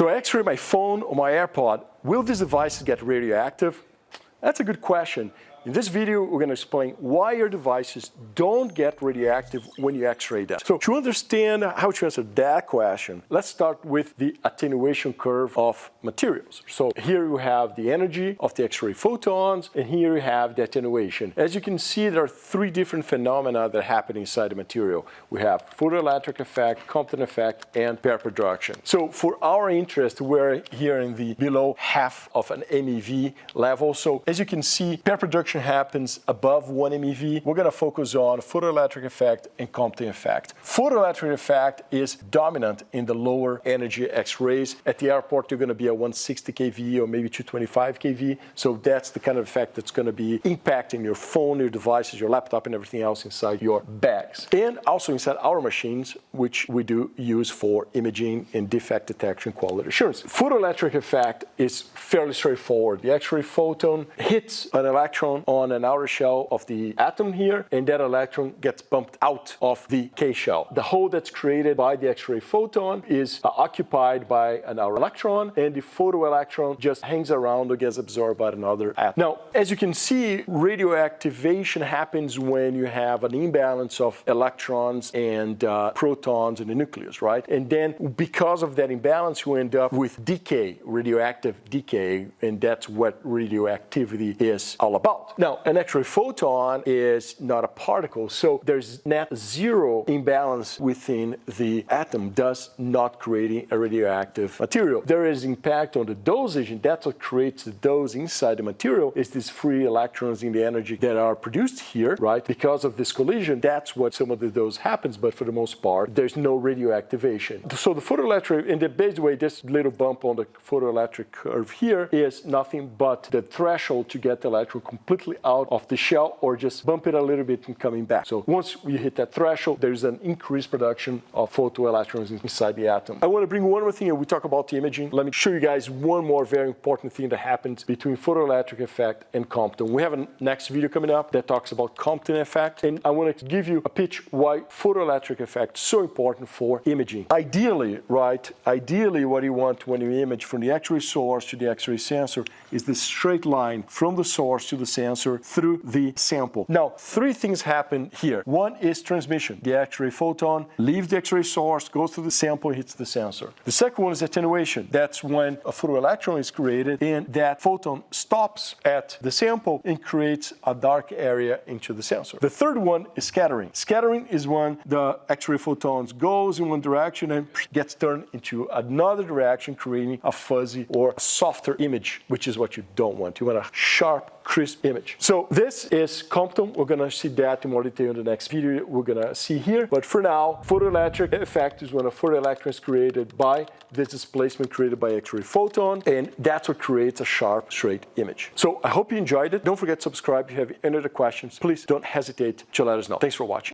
So I X-ray my phone or my AirPod. Will these devices get radioactive? That's a good question. In this video, we're going to explain why your devices don't get radioactive when you X-ray them. So to understand how to answer that question, let's start with the attenuation curve of materials. So here you have the energy of the X-ray photons, and here you have the attenuation. As you can see, there are three different phenomena that happen inside the material. We have photoelectric effect, Compton effect, and pair production. So for our interest, we're here in the below half of an MeV level. So as you can see, pair production happens above 1 MeV. We're going to focus on photoelectric effect and Compton effect. Photoelectric effect is dominant in the lower energy X-rays. At the airport, you're going to be at 160 kV or maybe 225 kV. So that's the kind of effect that's going to be impacting your phone, your devices, your laptop, and everything else inside your bags. And also inside our machines, which we do use for imaging and defect detection, quality assurance. Photoelectric effect is fairly straightforward. The X-ray photon hits an electron on an outer shell of the atom here, and that electron gets bumped out of the K shell. The hole that's created by the X-ray photon is occupied by an outer electron, and the photoelectron just hangs around or gets absorbed by another atom. Now, as you can see, radioactivation happens when you have an imbalance of electrons and protons in the nucleus, right? And then because of that imbalance, you end up with decay, radioactive decay, and that's what radioactivity is all about. Now, an X-ray photon is not a particle, so there's net zero imbalance within the atom, thus not creating a radioactive material. There is impact on the dosage, and that's what creates the dose inside the material, is these free electrons in the energy that are produced here, right? Because of this collision, that's what some of the dose happens, but for the most part, there's no radioactivation. So the photoelectric, and basically this little bump on the photoelectric curve here is nothing but the threshold to get the electron completely out of the shell or just bump it a little bit and coming back. So once you hit that threshold, there's an increased production of photoelectrons inside the atom. I want to bring one more thing, and we talk about the imaging. Let me show you guys one more very important thing that happens between photoelectric effect and Compton. We have a next video coming up that talks about Compton effect, and I want to give you a pitch why photoelectric effect is so important for imaging. Ideally, right, what you want when you image from the X-ray source to the X-ray sensor is the straight line from the source to the sensor through the sample. Now, three things happen here. One is transmission. The X-ray photon leaves the X-ray source, goes through the sample, hits the sensor. The second one is attenuation. That's when a photoelectron is created and that photon stops at the sample and creates a dark area into the sensor. The third one is scattering. Scattering is when the X-ray photons goes in one direction and gets turned into another direction, creating a fuzzy or a softer image, which is what you don't want. You want a sharp, crisp image. So this is Compton. We're going to see that in more detail in the next video we're going to see here. But for now, photoelectric effect is when a photoelectron is created by this displacement created by X-ray photon, and that's what creates a sharp, straight image. So I hope you enjoyed it. Don't forget to subscribe. If you have any other questions, please don't hesitate to let us know. Thanks for watching.